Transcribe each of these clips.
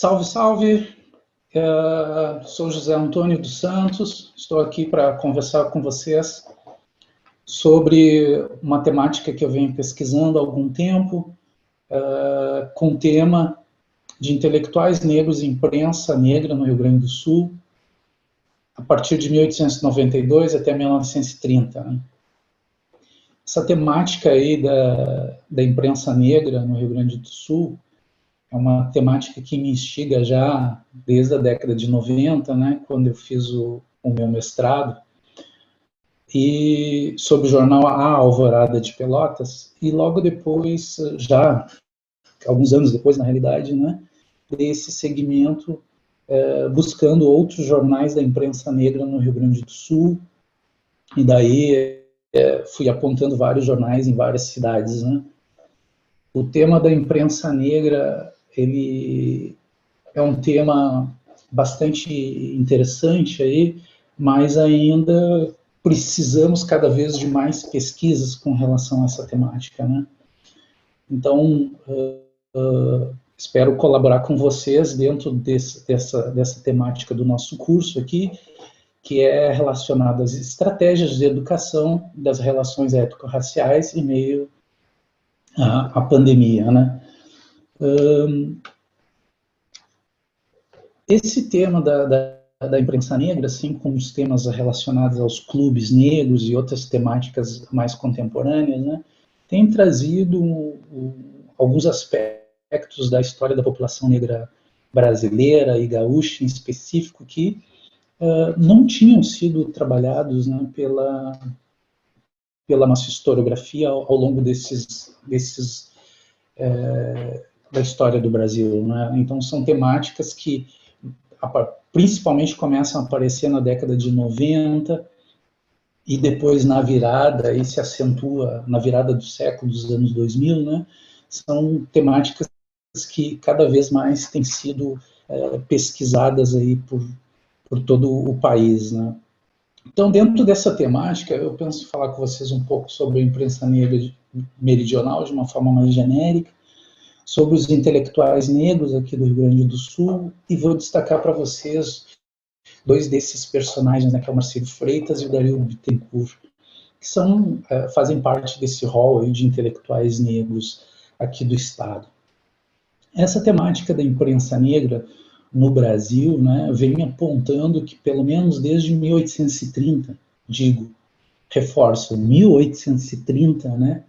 Salve, salve! Sou José Antônio dos Santos, estou aqui para conversar com vocês sobre uma temática que eu venho pesquisando há algum tempo, com o tema de intelectuais negros e imprensa negra no Rio Grande do Sul, a partir de 1892 até 1930. Né? Essa temática aí da imprensa negra no Rio Grande do Sul é uma temática que me instiga já desde a década de 90, né, quando eu fiz o meu mestrado, e sobre o jornal A Alvorada de Pelotas, e logo depois, já alguns anos depois, na realidade, né, desse segmento, buscando outros jornais da imprensa negra no Rio Grande do Sul, e daí fui apontando vários jornais em várias cidades, né. O tema da imprensa negra, ele é um tema bastante interessante aí, mas ainda precisamos cada vez de mais pesquisas com relação a essa temática, né? Então, espero colaborar com vocês dentro dessa temática do nosso curso aqui, que é relacionada às estratégias de educação das relações étnico-raciais em meio à pandemia, né? Esse tema da imprensa negra, assim como os temas relacionados aos clubes negros e outras temáticas mais contemporâneas, né, tem trazido alguns aspectos da história da população negra brasileira e gaúcha em específico que não tinham sido trabalhados, né, pela nossa historiografia ao longo da história do Brasil, né? Então são temáticas que principalmente começam a aparecer na década de 90 e depois na virada, e se acentua na virada do século, dos anos 2000, né? São temáticas que cada vez mais têm sido pesquisadas aí por todo o país, né? Então, dentro dessa temática, eu penso em falar com vocês um pouco sobre a imprensa negra meridional, de uma forma mais genérica, sobre os intelectuais negros aqui do Rio Grande do Sul, e vou destacar para vocês dois desses personagens, né, que é o Marcelo Freitas e o Dario Bittencourt, que fazem parte desse rol aí de intelectuais negros aqui do Estado. Essa temática da imprensa negra no Brasil, né, vem apontando que, pelo menos desde 1830, reforço, 1830, né,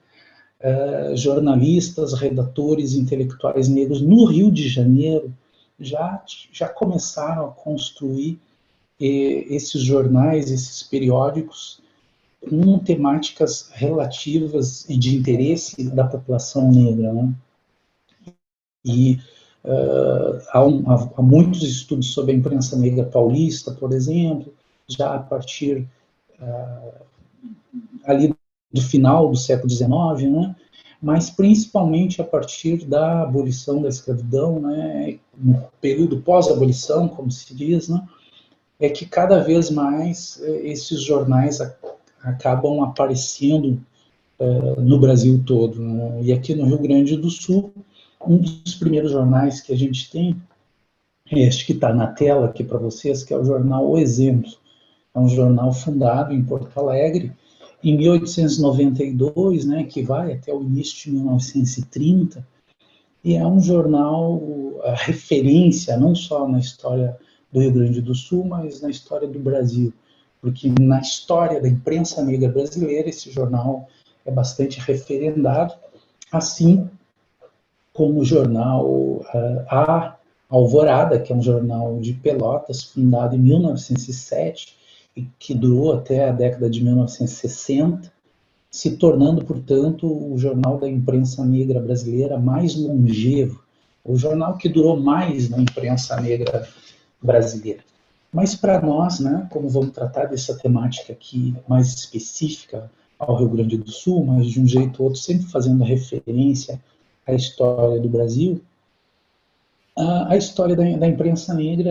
jornalistas, redatores, intelectuais negros no Rio de Janeiro já começaram a construir esses jornais, esses periódicos, com temáticas relativas e de interesse da população negra, né? E há muitos estudos sobre a imprensa negra paulista, por exemplo, já a partir ali do final do século XIX, né? Mas principalmente a partir da abolição da escravidão, né? No período pós-abolição, como se diz, né? É que cada vez mais esses jornais acabam aparecendo no Brasil todo, né? E aqui no Rio Grande do Sul, um dos primeiros jornais que a gente tem, este que está na tela aqui para vocês, que é o jornal O Exemplo. É um jornal fundado em Porto Alegre em 1892, né, que vai até o início de 1930, e é um jornal referência não só na história do Rio Grande do Sul, mas na história do Brasil, porque na história da imprensa negra brasileira esse jornal é bastante referendado, assim como o jornal A Alvorada, que é um jornal de Pelotas, fundado em 1907, e que durou até a década de 1960, se tornando, portanto, o jornal da imprensa negra brasileira mais longevo, o jornal que durou mais na imprensa negra brasileira. Mas para nós, né, como vamos tratar dessa temática aqui mais específica ao Rio Grande do Sul, mas de um jeito ou outro sempre fazendo referência à história do Brasil, a história da imprensa negra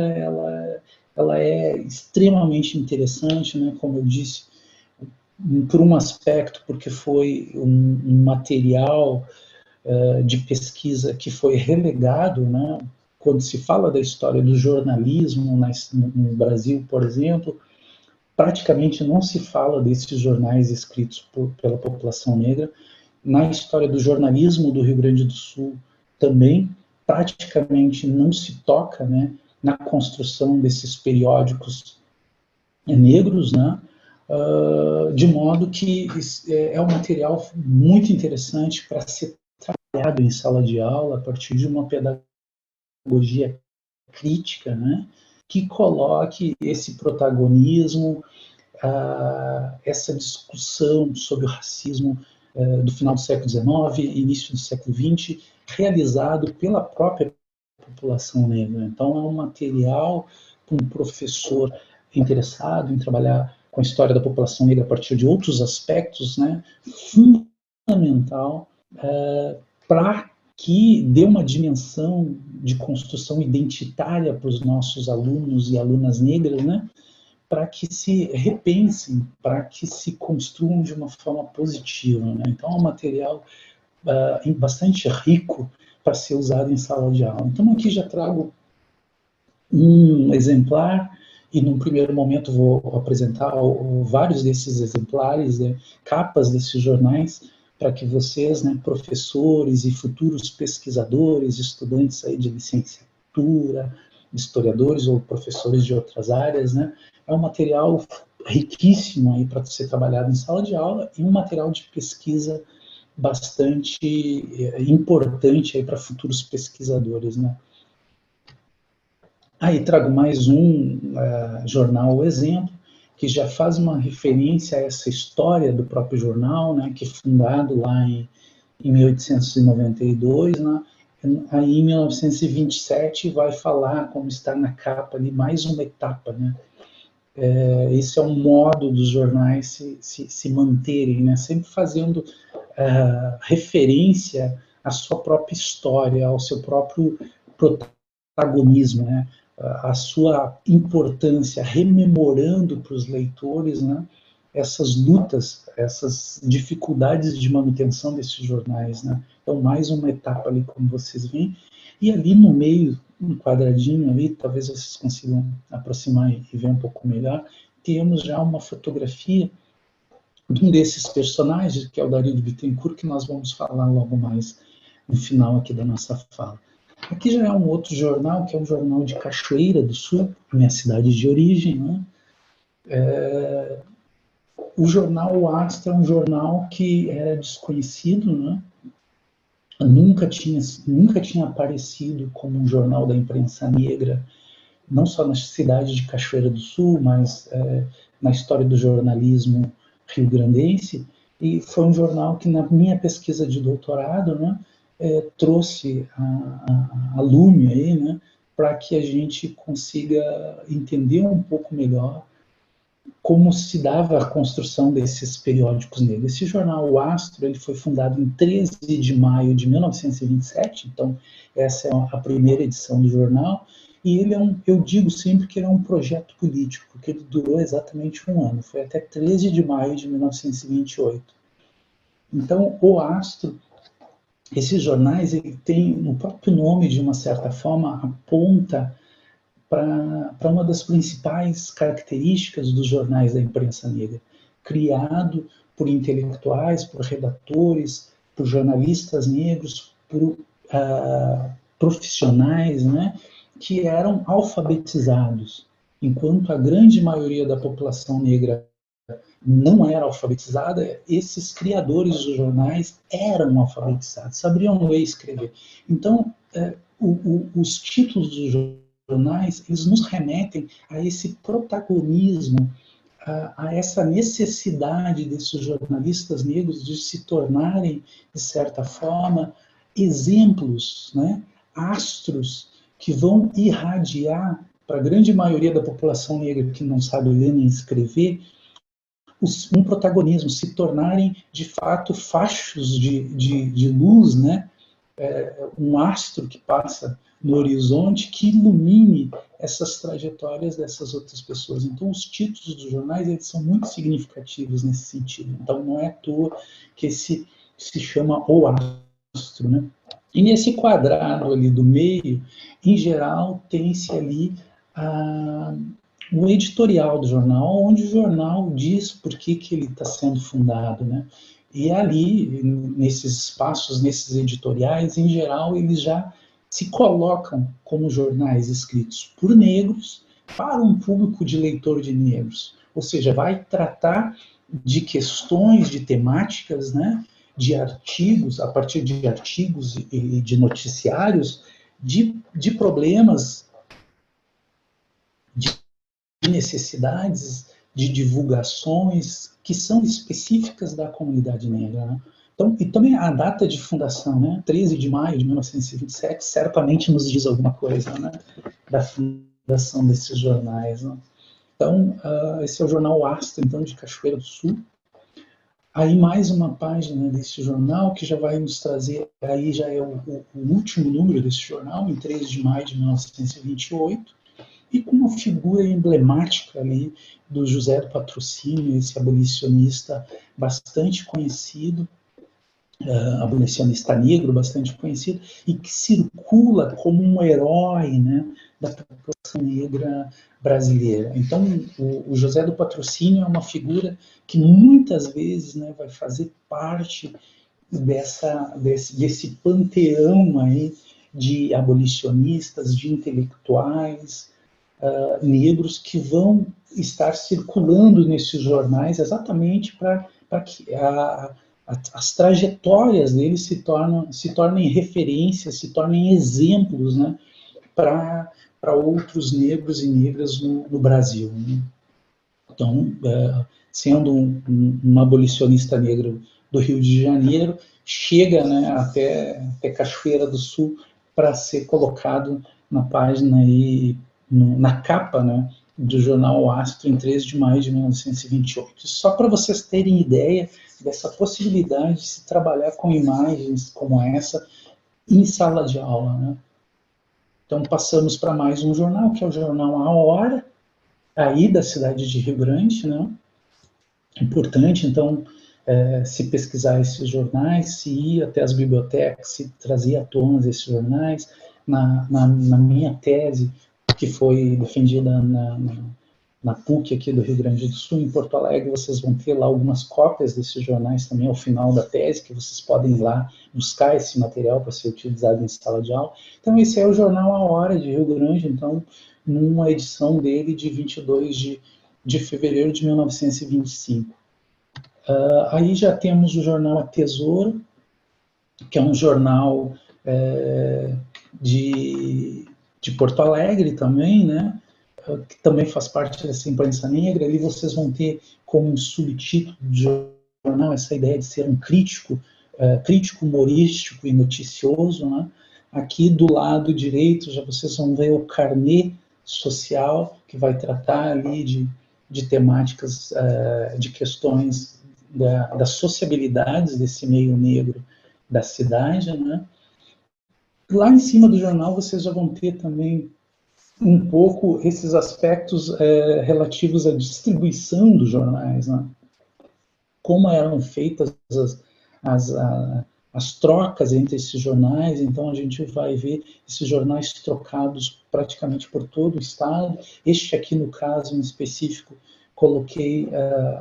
ela é extremamente interessante, né, como eu disse, por um aspecto, porque foi um material de pesquisa que foi relegado, né, quando se fala da história do jornalismo no Brasil, por exemplo, praticamente não se fala desses jornais escritos pela população negra. Na história do jornalismo do Rio Grande do Sul também, praticamente não se toca, né, na construção desses periódicos negros, né, de modo que é um material muito interessante para ser trabalhado em sala de aula a partir de uma pedagogia crítica, né, que coloque esse protagonismo, essa discussão sobre o racismo do final do século XIX, início do século XX, realizado pela própria população negra. Então, é um material para um professor interessado em trabalhar com a história da população negra a partir de outros aspectos, né, fundamental para que dê uma dimensão de construção identitária para os nossos alunos e alunas negras, né, para que se repensem, para que se construam de uma forma positiva, né? Então, é um material bastante rico para ser usado em sala de aula. Então, aqui já trago um exemplar, e num primeiro momento vou apresentar vários desses exemplares, né, capas desses jornais, para que vocês, né, professores e futuros pesquisadores, estudantes aí de licenciatura, historiadores ou professores de outras áreas, né, é um material riquíssimo aí para ser trabalhado em sala de aula e um material de pesquisa bastante importante aí para futuros pesquisadores, né. Aí trago mais um jornal exemplo, que já faz uma referência a essa história do próprio jornal, né, que é fundado lá em 1892, né, aí em 1927 vai falar, como está na capa ali, mais uma etapa, né. Esse é um modo dos jornais se manterem, né, sempre fazendo referência à sua própria história, ao seu próprio protagonismo, né, a sua importância, rememorando para os leitores, né, essas lutas, essas dificuldades de manutenção desses jornais, né. Então, mais uma etapa ali, como vocês veem, e ali no meio, um quadradinho ali, talvez vocês consigam aproximar e ver um pouco melhor, temos já uma fotografia de um desses personagens, que é o Darío Bittencourt, que nós vamos falar logo mais no final aqui da nossa fala. Aqui já é um outro jornal, que é um jornal de Cachoeira do Sul, minha cidade de origem, né? O jornal O Astro é um jornal que era desconhecido, né? Nunca tinha aparecido como um jornal da imprensa negra, não só na cidade de Cachoeira do Sul, mas na história do jornalismo rio-grandense, e foi um jornal que, na minha pesquisa de doutorado, né, trouxe a lume aí, né, para que a gente consiga entender um pouco melhor como se dava a construção desses periódicos negros. Esse jornal, O Astro, ele foi fundado em 13 de maio de 1927, então essa é a primeira edição do jornal, e ele eu digo sempre que ele é um projeto político, porque ele durou exatamente um ano, foi até 13 de maio de 1928. Então, O Astro, esses jornais, ele tem, no próprio nome, de uma certa forma, aponta para uma das principais características dos jornais da imprensa negra, criado por intelectuais, por redatores, por jornalistas negros, por profissionais, né, que eram alfabetizados, enquanto a grande maioria da população negra não era alfabetizada, esses criadores dos jornais eram alfabetizados, sabiam ler e escrever. Então, os títulos dos jornais, eles nos remetem a esse protagonismo, a essa necessidade desses jornalistas negros de se tornarem, de certa forma, exemplos, né, astros que vão irradiar para a grande maioria da população negra que não sabe ler nem escrever, um protagonismo, se tornarem, de fato, fachos de luz, né, um astro que passa no horizonte que ilumine essas trajetórias dessas outras pessoas. Então, os títulos dos jornais, eles são muito significativos nesse sentido. Então, não é à toa que se chama O Astro, né? E nesse quadrado ali do meio, em geral, tem-se ali o editorial do jornal, onde o jornal diz por que ele está sendo fundado, né? E ali, nesses espaços, nesses editoriais, em geral, eles já se colocam como jornais escritos por negros para um público de leitor de negros. Ou seja, vai tratar de questões, de temáticas, né? De artigos, a partir de artigos e de noticiários, de problemas, de necessidades, de divulgações que são específicas da comunidade negra. Né? Então, e também a data de fundação, né, 13 de maio de 1927, certamente nos diz alguma coisa, né, da fundação desses jornais. Né? Então, esse é o jornal Astro, então, de Cachoeira do Sul. Aí mais uma página desse jornal que já vai nos trazer, aí já é o último número desse jornal, em 13 de maio de 1928, e com uma figura emblemática ali do José do Patrocínio, esse abolicionista bastante conhecido, abolicionista negro bastante conhecido, e que circula como um herói, né, da população negra brasileira. Então, o José do Patrocínio é uma figura que muitas vezes, né, vai fazer parte desse panteão aí de abolicionistas, de intelectuais negros que vão estar circulando nesses jornais exatamente para que as trajetórias deles se tornem referências, se tornem exemplos, né, para outros negros e negras no Brasil. Né? Então, sendo um abolicionista negro do Rio de Janeiro, chega, né, até Cachoeira do Sul para ser colocado na página aí, na capa, né, do jornal O Astro em 13 de maio de 1928. Só para vocês terem ideia dessa possibilidade de se trabalhar com imagens como essa em sala de aula. Né? Então passamos para mais um jornal, que é o jornal A Hora, aí da cidade de Rio Grande, né? Importante, então, se pesquisar esses jornais, se ir até as bibliotecas, se trazer à tona esses jornais. Na minha tese, que foi defendida na PUC aqui do Rio Grande do Sul, em Porto Alegre, vocês vão ter lá algumas cópias desses jornais também ao final da tese, que vocês podem ir lá buscar esse material para ser utilizado em sala de aula. Então, esse é o jornal A Hora de Rio Grande, então, numa edição dele de 22 de fevereiro de 1925. Aí já temos o jornal A Tesoura, que é um jornal de Porto Alegre também, né? Que também faz parte dessa imprensa negra. Ali vocês vão ter como um subtítulo de jornal essa ideia de ser um crítico humorístico e noticioso. Né? Aqui do lado direito já vocês vão ver o carnê social, que vai tratar ali de temáticas, de questões das sociabilidades desse meio negro da cidade. Né? Lá em cima do jornal vocês já vão ter também um pouco esses aspectos relativos à distribuição dos jornais, né? Como eram feitas as trocas entre esses jornais. Então a gente vai ver esses jornais trocados praticamente por todo o estado. Este aqui, no caso em específico, coloquei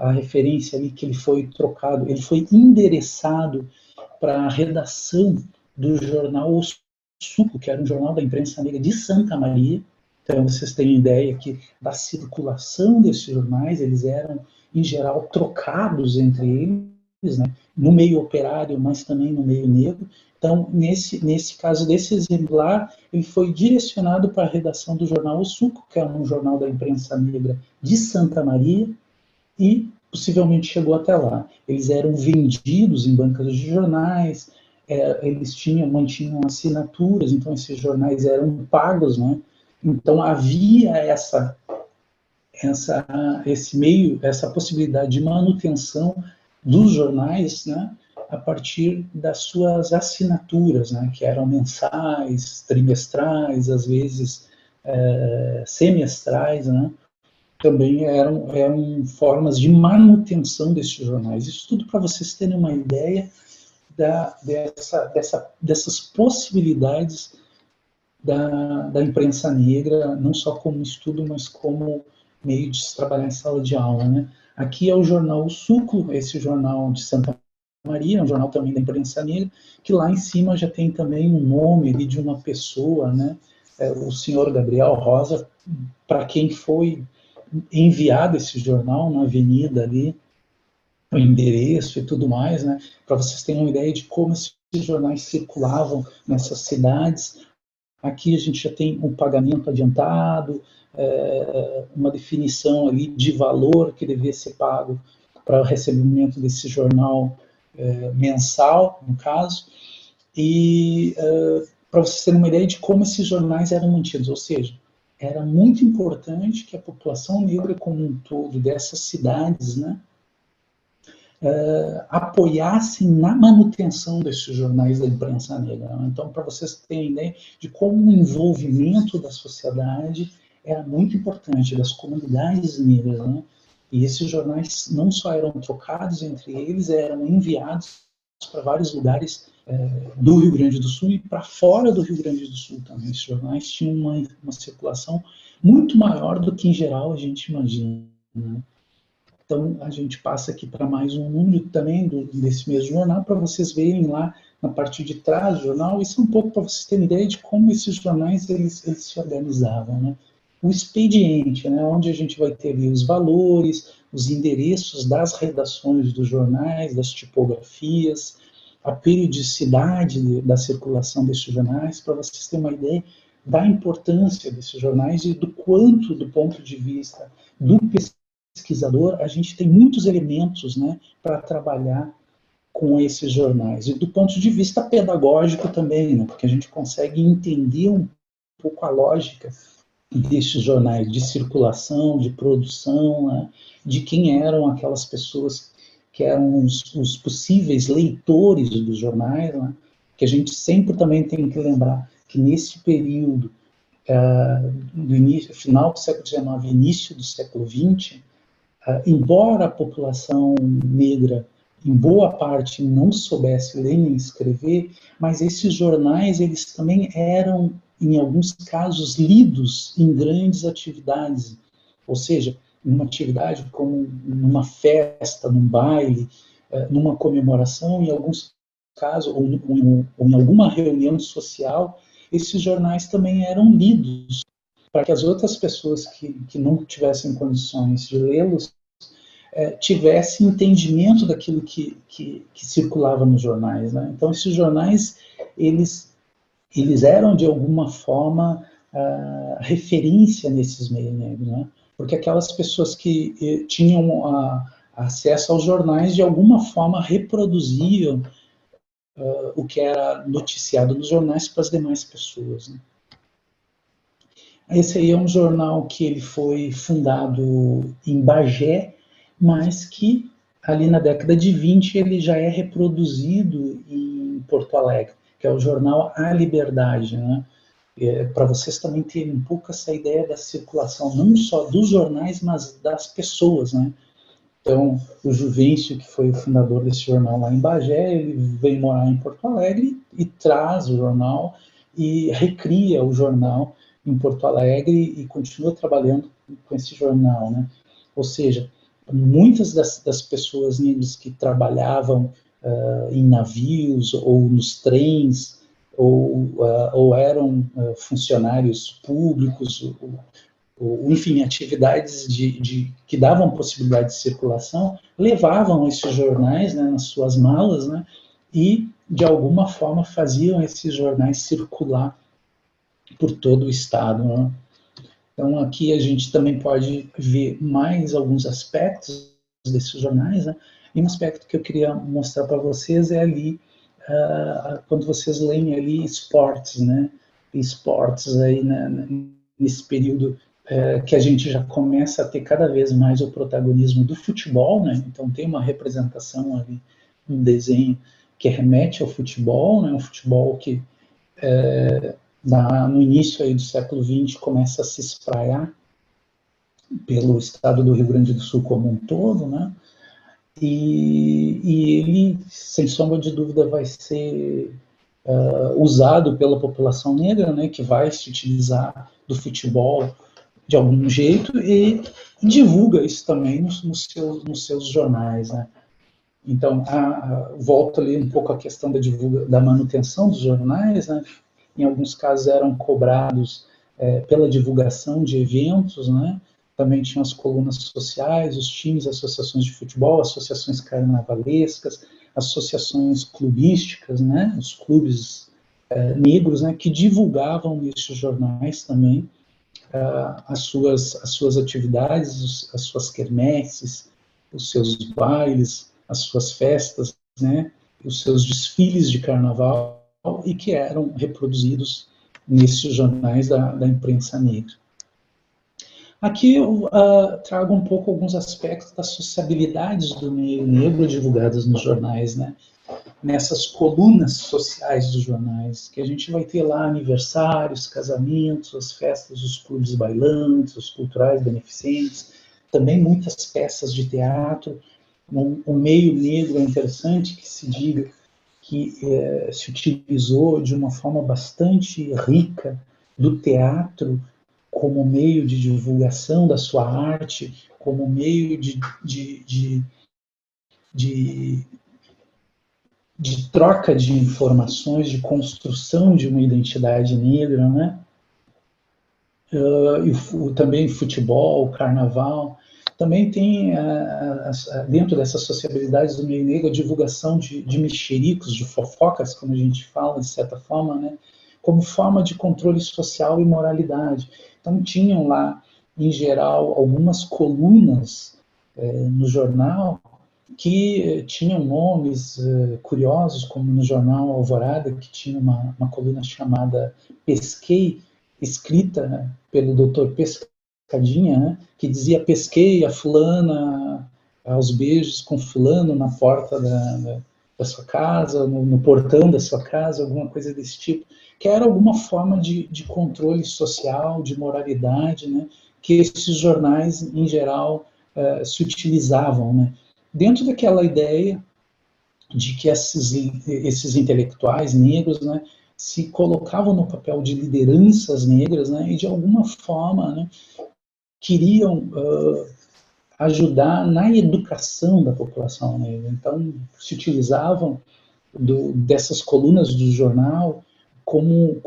a referência ali que ele foi trocado, ele foi endereçado para a redação do jornal O Suco, que era um jornal da imprensa negra de Santa Maria. Então, vocês têm ideia que da circulação desses jornais, eles eram, em geral, trocados entre eles, né? No meio operário, mas também no meio negro. Então, nesse caso desse exemplar, ele foi direcionado para a redação do jornal O Suco, que é um jornal da imprensa negra de Santa Maria, e possivelmente chegou até lá. Eles eram vendidos em bancas de jornais, eles mantinham assinaturas, então esses jornais eram pagos, né? Então havia essa possibilidade de manutenção dos jornais, né, a partir das suas assinaturas, né, que eram mensais, trimestrais, às vezes semestrais, né, também eram formas de manutenção desses jornais. Isso tudo para vocês terem uma ideia dessas possibilidades da imprensa negra, não só como estudo, mas como meio de se trabalhar em sala de aula, né? Aqui é o jornal O Suco, esse jornal de Santa Maria, um jornal também da imprensa negra, que lá em cima já tem também um nome ali de uma pessoa, né? O senhor Gabriel Rosa, para quem foi enviado esse jornal na avenida ali, o endereço e tudo mais, né? Para vocês terem uma ideia de como esses jornais circulavam nessas cidades. Aqui a gente já tem um pagamento adiantado, uma definição ali de valor que devia ser pago para o recebimento desse jornal mensal, no caso, e para vocês terem uma ideia de como esses jornais eram mantidos, ou seja, era muito importante que a população negra como um todo dessas cidades, né, apoiassem na manutenção desses jornais da imprensa negra. Então, para vocês terem ideia de como o envolvimento da sociedade era muito importante, das comunidades negras, né? E esses jornais não só eram trocados entre eles, eram enviados para vários lugares do Rio Grande do Sul e para fora do Rio Grande do Sul também. Esses jornais tinham uma circulação muito maior do que, em geral, a gente imagina, né? Então, a gente passa aqui para mais um número também desse mesmo jornal, para vocês verem lá na parte de trás do jornal. Isso é um pouco para vocês terem ideia de como esses jornais eles se organizavam, né? O expediente, né, onde a gente vai ter ali os valores, os endereços das redações dos jornais, das tipografias, a periodicidade da circulação desses jornais, para vocês terem uma ideia da importância desses jornais e do quanto, do ponto de vista do pesquisador, a gente tem muitos elementos, né, para trabalhar com esses jornais. E do ponto de vista pedagógico também, né, porque a gente consegue entender um pouco a lógica destes jornais de circulação, de produção, né, de quem eram aquelas pessoas que eram os possíveis leitores dos jornais, né, que a gente sempre também tem que lembrar que nesse período do início, final do século XIX, início do século XX, embora a população negra, em boa parte, não soubesse ler nem escrever, mas esses jornais, eles também eram, em alguns casos, lidos em grandes atividades, ou seja, numa atividade como numa festa, num baile, numa comemoração, em alguns casos, ou em alguma reunião social, esses jornais também eram lidos, para que as outras pessoas que não tivessem condições de lê-los tivessem entendimento daquilo que circulava nos jornais, né? Então, esses jornais, eles eram, de alguma forma, referência nesses meios negros, né? Porque aquelas pessoas que tinham acesso aos jornais, de alguma forma, reproduziam o que era noticiado nos jornais para as demais pessoas, né? Esse aí é um jornal que ele foi fundado em Bagé, mas que ali na década de 20 ele já é reproduzido em Porto Alegre, que é o jornal A Liberdade, né? Para vocês também terem um pouco essa ideia da circulação, não só dos jornais, mas das pessoas, né? Então, o Juvencio, que foi o fundador desse jornal lá em Bagé, ele vem morar em Porto Alegre e traz o jornal e recria o jornal em Porto Alegre e continua trabalhando com esse jornal, né? Ou seja, muitas das pessoas negras que trabalhavam em navios ou nos trens ou eram funcionários públicos, enfim, atividades que davam possibilidade de circulação, levavam esses jornais, né, nas suas malas, né, e de alguma forma faziam esses jornais circular por todo o estado, né? Então, aqui a gente também pode ver mais alguns aspectos desses jornais, né? E um aspecto que eu queria mostrar para vocês é ali, quando vocês leem ali esportes, né? Esportes aí, né, nesse período que a gente já começa a ter cada vez mais o protagonismo do futebol, né? Então, tem uma representação ali, um desenho que remete ao futebol, né? Um futebol que no início aí do século XX começa a se espraiar pelo estado do Rio Grande do Sul como um todo, né? e ele, sem sombra de dúvida, vai ser usado pela população negra, né, que vai se utilizar do futebol de algum jeito e divulga isso também nos seus jornais, né. Então, volta ali um pouco a questão da manutenção dos jornais, né. Em alguns casos eram cobrados pela divulgação de eventos, né. Também tinham as colunas sociais, os times, associações de futebol, associações carnavalescas, associações clubísticas, né, os clubes negros, né, que divulgavam nesses jornais também as suas atividades, as suas quermesses, os seus bailes, as suas festas, né, os seus desfiles de carnaval, e que eram reproduzidos nesses jornais da imprensa negra. Aqui eu trago um pouco alguns aspectos das sociabilidades do meio negro divulgadas nos jornais, né? Nessas colunas sociais dos jornais, que a gente vai ter lá aniversários, casamentos, as festas dos clubes bailantes, os culturais beneficentes, também muitas peças de teatro. O meio negro é interessante que se diga que se utilizou de uma forma bastante rica do teatro como meio de divulgação da sua arte, como meio de troca de informações, de construção de uma identidade negra, né? Também futebol, carnaval. Também tem, dentro dessas sociabilidades do meio negro, a divulgação de mexericos, de fofocas, como a gente fala, de certa forma, né? Como forma de controle social e moralidade. Então, tinham lá, em geral, algumas colunas no jornal que tinham nomes curiosos, como no jornal Alvorada, que tinha uma coluna chamada Pesquei, escrita pelo doutor Pescadinha, né, que dizia: pesquei a fulana aos beijos com fulano na porta da sua casa, no portão da sua casa, alguma coisa desse tipo, que era alguma forma de controle social, de moralidade, né, que esses jornais, em geral, se utilizavam, né, dentro daquela ideia de que esses intelectuais negros, né, se colocavam no papel de lideranças negras, né, e de alguma forma, né, queriam ajudar na educação da população negra. Então, se utilizavam dessas colunas do jornal como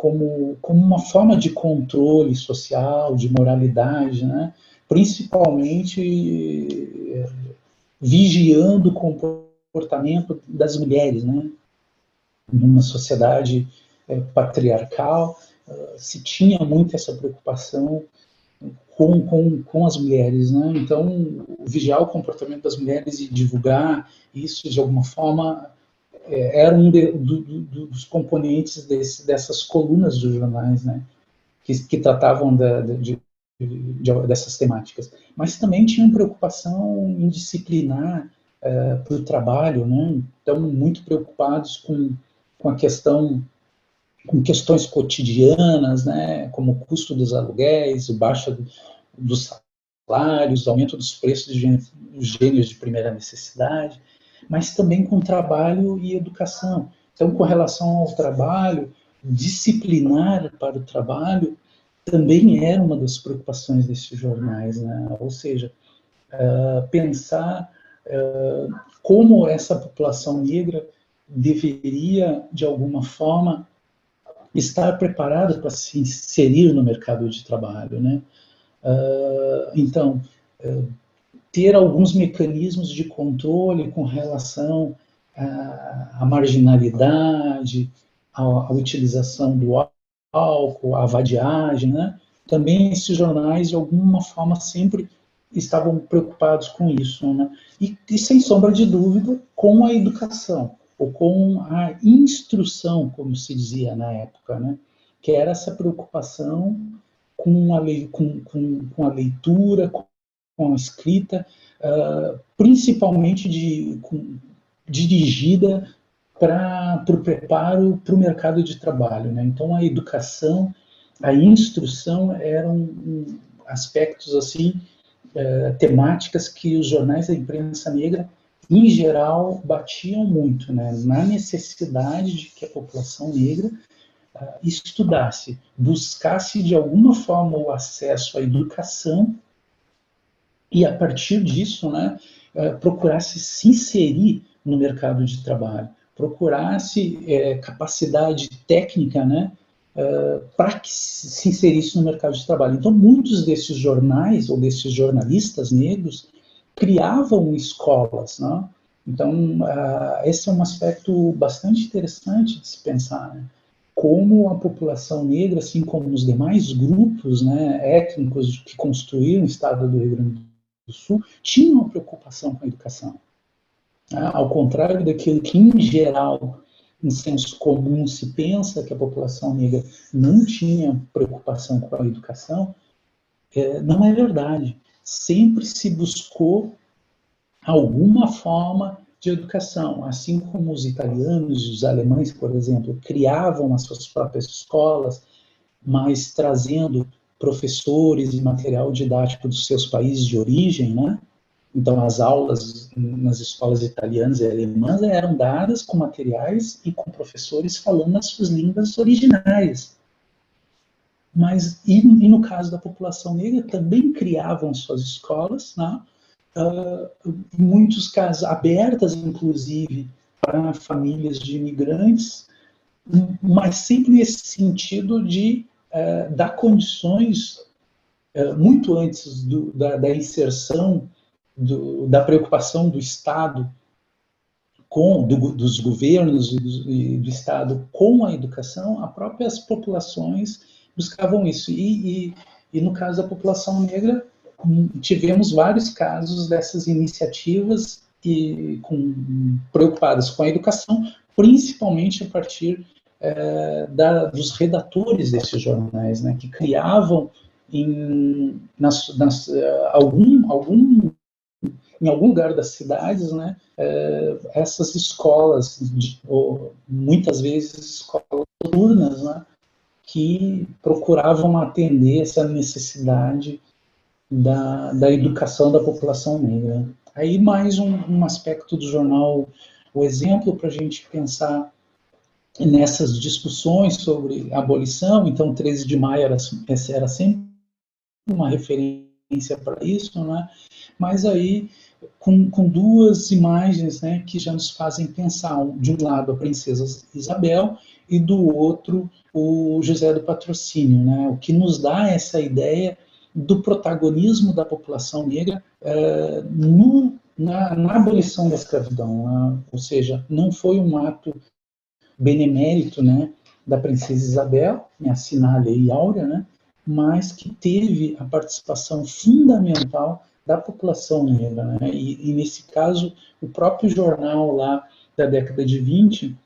uma forma de controle social, de moralidade, né, principalmente vigiando o comportamento das mulheres, né? Numa sociedade patriarcal, se tinha muito essa preocupação com as mulheres, né? Então, vigiar o comportamento das mulheres e divulgar isso de alguma forma era dos componentes dessas colunas dos jornais, né? Que tratavam dessas temáticas. Mas também tinham preocupação em disciplinar para o trabalho, né? Então, muito preocupados com a questão, com questões cotidianas, né? Como o custo dos aluguéis, o baixa dos salários, aumento dos preços dos gêneros de primeira necessidade, mas também com trabalho e educação. Então, com relação ao trabalho, disciplinar para o trabalho também era uma das preocupações desses jornais, né? Ou seja, pensar como essa população negra deveria, de alguma forma, estar preparada para se inserir no mercado de trabalho, né? Então, ter alguns mecanismos de controle com relação à marginalidade, à utilização do álcool, à vadiagem, né? Também esses jornais, de alguma forma, sempre estavam preocupados com isso, né? E sem sombra de dúvida, com a educação, ou com a instrução, como se dizia na época, né? Que era essa preocupação com a leitura, com a escrita, principalmente dirigida para o preparo para o mercado de trabalho, né? Então, a educação, a instrução eram aspectos assim, temáticas que os jornais da imprensa negra em geral, batiam muito, né, na necessidade de que a população negra estudasse, buscasse de alguma forma o acesso à educação e, a partir disso, né, procurasse se inserir no mercado de trabalho, procurasse capacidade técnica, né, para que se inserisse no mercado de trabalho. Então, muitos desses jornais, ou desses jornalistas negros, criavam escolas, né? Então, esse é um aspecto bastante interessante de se pensar, né? Como a população negra, assim como os demais grupos, né, étnicos que construíram o estado do Rio Grande do Sul, tinham uma preocupação com a educação. Ao contrário daquilo que, em geral, em senso comum, se pensa que a população negra não tinha preocupação com a educação, não é verdade. Sempre se buscou alguma forma de educação, assim como os italianos e os alemães, por exemplo, criavam as suas próprias escolas, mas trazendo professores e material didático dos seus países de origem, né? Então, as aulas nas escolas italianas e alemãs eram dadas com materiais e com professores falando as suas línguas originárias. Mas, e no caso da população negra, também criavam suas escolas, né? Em muitos casos abertas, inclusive, para famílias de imigrantes, mas sempre nesse sentido de dar condições, muito antes da inserção, da preocupação do Estado, dos governos e do Estado com a educação, as próprias populações buscavam isso. E no caso da população negra, tivemos vários casos dessas iniciativas preocupadas com a educação, principalmente a partir dos redatores desses jornais, né, que criavam em algum lugar das cidades, né, essas escolas, muitas vezes escolas noturnas, né, que procuravam atender essa necessidade da educação da população negra. Aí mais um aspecto do jornal O Exemplo para a gente pensar nessas discussões sobre a abolição. Então, 13 de maio era sempre uma referência para isso, né? Mas aí com duas imagens, né, que já nos fazem pensar, de um lado a princesa Isabel e do outro o José do Patrocínio, né? O que nos dá essa ideia do protagonismo da população negra na abolição da escravidão, né? Ou seja, não foi um ato benemérito, né, da princesa Isabel, em assinar a Lei Áurea, né, mas que teve a participação fundamental da população negra, né? E nesse caso, o próprio jornal lá da década de 20,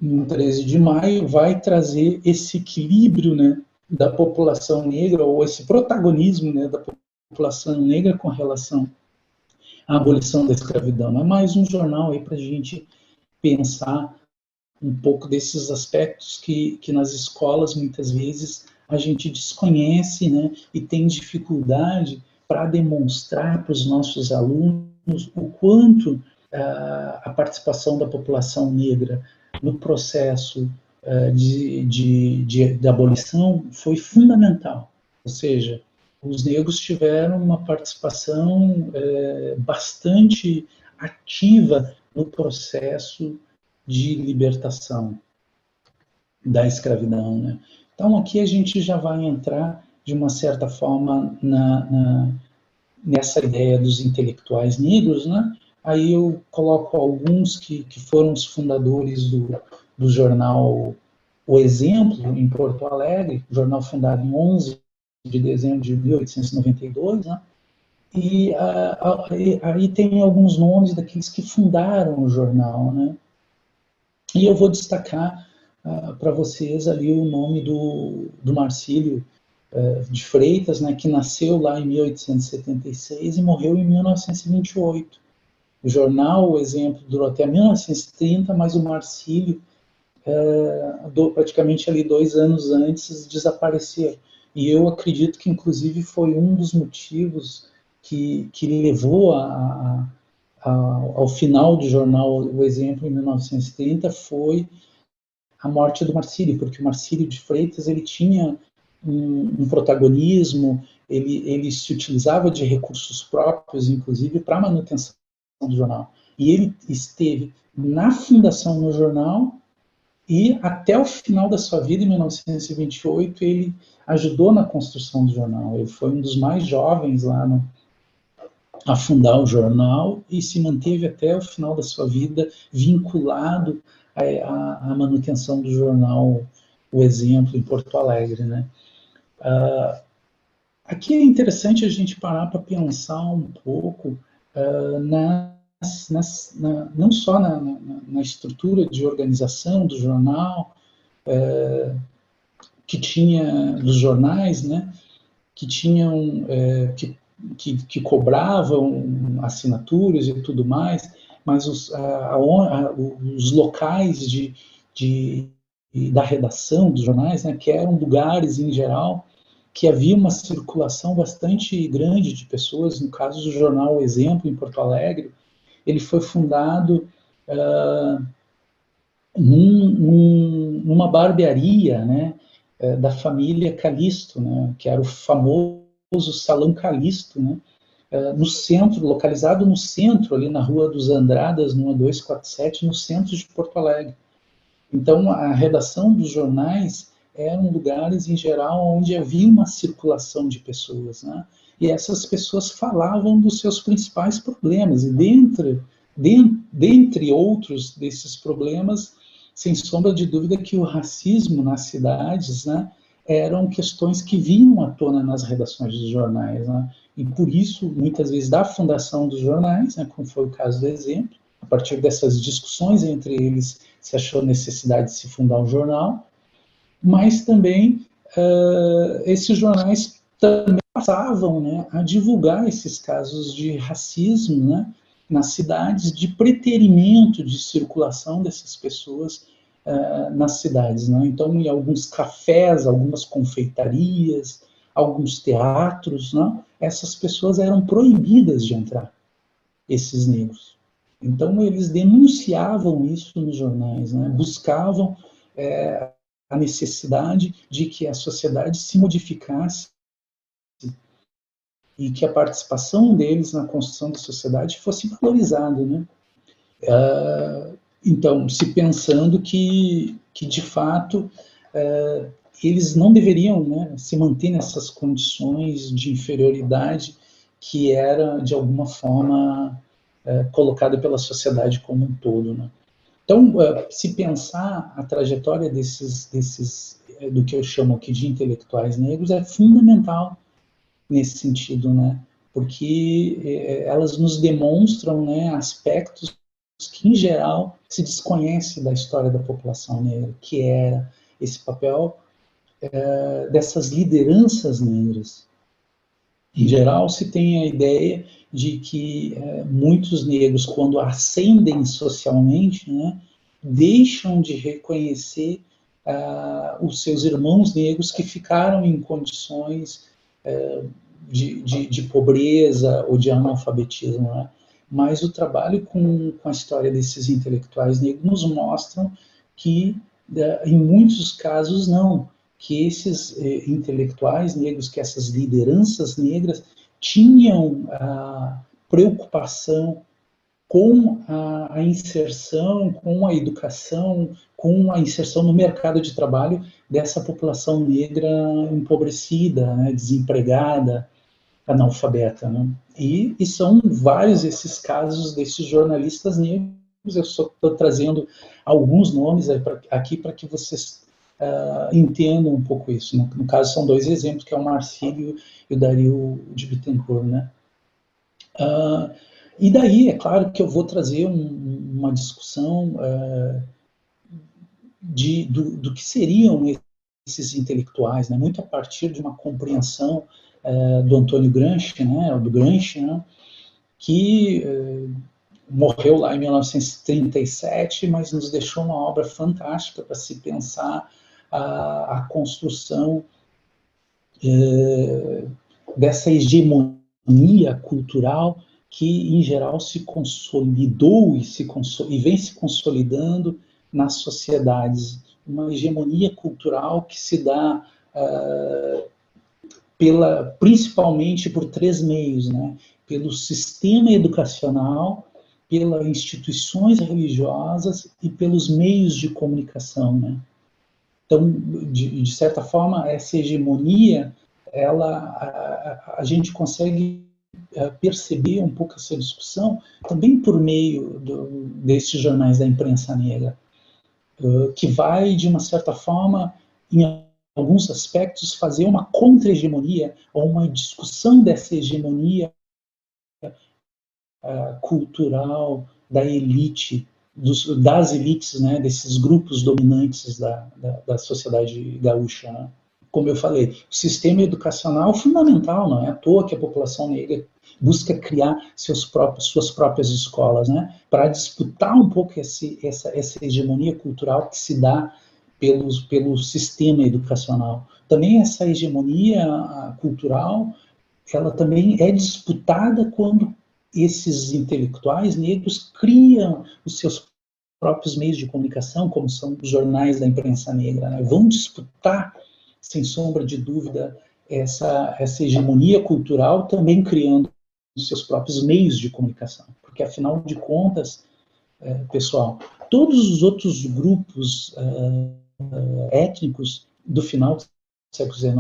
em 13 de maio, vai trazer esse equilíbrio, né, da população negra, ou esse protagonismo, né, da população negra com relação à abolição da escravidão. É mais um jornal aí para a gente pensar um pouco desses aspectos que nas escolas, muitas vezes, a gente desconhece, né, e tem dificuldade para demonstrar para os nossos alunos o quanto a participação da população negra no processo de abolição foi fundamental. Ou seja, os negros tiveram uma participação bastante ativa no processo de libertação da escravidão, né? Então, aqui a gente já vai entrar, de uma certa forma, nessa ideia dos intelectuais negros, né? Aí eu coloco alguns que foram os fundadores do jornal O Exemplo, em Porto Alegre, jornal fundado em 11 de dezembro de 1892, né? E aí tem alguns nomes daqueles que fundaram o jornal, né? E eu vou destacar para vocês ali o nome do Marcílio de Freitas, né, que nasceu lá em 1876 e morreu em 1928. O jornal, o Exemplo, durou até 1930, mas o Marcílio, praticamente ali 2 anos antes, desapareceu. E eu acredito que, inclusive, foi um dos motivos que levou ao final do jornal O Exemplo, em 1930, foi a morte do Marcílio, porque o Marcílio de Freitas ele tinha um protagonismo, ele se utilizava de recursos próprios, inclusive, para a manutenção do jornal. E ele esteve na fundação do jornal e até o final da sua vida, em 1928, ele ajudou na construção do jornal. Ele foi um dos mais jovens lá a fundar o jornal e se manteve até o final da sua vida vinculado à manutenção do jornal O Exemplo, em Porto Alegre, né? Aqui é interessante a gente parar para pensar um pouco não só na estrutura de organização do jornal, que tinha dos jornais, né, que tinham que cobravam assinaturas e tudo mais, mas os locais da redação dos jornais, né, que eram lugares em geral que havia uma circulação bastante grande de pessoas. No caso do jornal O Exemplo, em Porto Alegre, ele foi fundado numa barbearia, né, da família Calixto, né, que era o famoso Salão Calixto, né, no centro, localizado no centro, ali na Rua dos Andradas, no 1247, no centro de Porto Alegre. Então, a redação dos jornais eram lugares, em geral, onde havia uma circulação de pessoas, né? E essas pessoas falavam dos seus principais problemas, e dentre outros desses problemas, sem sombra de dúvida que o racismo nas cidades, né, eram questões que vinham à tona nas redações dos jornais, né? E por isso, muitas vezes, da fundação dos jornais, né, como foi o caso do Exemplo, a partir dessas discussões entre eles, se achou necessidade de se fundar um jornal, mas também esses jornais também passavam, né, a divulgar esses casos de racismo, né, nas cidades, de preterimento de circulação dessas pessoas nas cidades, né? Então, em alguns cafés, algumas confeitarias, alguns teatros, né, essas pessoas eram proibidas de entrar, esses negros. Então, eles denunciavam isso nos jornais, né? Buscavam a necessidade de que a sociedade se modificasse e que a participação deles na construção da sociedade fosse valorizada, né? Então, se pensando que de fato, eles não deveriam, né, se manter nessas condições de inferioridade que era, de alguma forma, colocada pela sociedade como um todo, né? Então, se pensar a trajetória do que eu chamo aqui de intelectuais negros, é fundamental nesse sentido, né? Porque elas nos demonstram, né, aspectos que, em geral, se desconhece da história da população negra, que era esse papel dessas lideranças negras. Em geral, se tem a ideia de que muitos negros, quando ascendem socialmente, né, deixam de reconhecer os seus irmãos negros que ficaram em condições de pobreza ou de analfabetismo, né? Mas o trabalho com a história desses intelectuais negros nos mostram que, em muitos casos, não, que esses intelectuais negros, que essas lideranças negras tinham a preocupação com a inserção, com a educação, com a inserção no mercado de trabalho dessa população negra empobrecida, né, desempregada, analfabeta, né? E são vários esses casos desses jornalistas negros. Eu só estou trazendo alguns nomes aqui para que vocês entendam um pouco isso. No caso, são dois exemplos, que é o Marcílio e o Dario de Bittencourt, né? E daí, é claro que eu vou trazer uma discussão do que seriam esses intelectuais, né? Muito a partir de uma compreensão do Antônio Gramsci, né? Do Gramsci, né? Que morreu lá em 1937, mas nos deixou uma obra fantástica para se pensar a construção dessa hegemonia cultural que, em geral, se consolidou e vem se consolidando nas sociedades. Uma hegemonia cultural que se dá principalmente por três meios, né? Pelo sistema educacional, pelas instituições religiosas e pelos meios de comunicação, né? Então, de certa forma, essa hegemonia, a gente consegue perceber um pouco essa discussão também por meio desses jornais da imprensa negra, que vai, de uma certa forma, em alguns aspectos, fazer uma contra-hegemonia ou uma discussão dessa hegemonia cultural da elite, das elites, né, desses grupos dominantes da sociedade gaúcha, né? Como eu falei, o sistema educacional é fundamental, não é à toa que a população negra busca criar suas próprias escolas, né, para disputar um pouco essa hegemonia cultural que se dá pelo sistema educacional. Também essa hegemonia cultural, ela também é disputada quando esses intelectuais negros criam os seus próprios meios de comunicação, como são os jornais da imprensa negra, né? Vão disputar, sem sombra de dúvida, essa hegemonia cultural, também criando os seus próprios meios de comunicação. Porque, afinal de contas, pessoal, todos os outros grupos étnicos do final do século XIX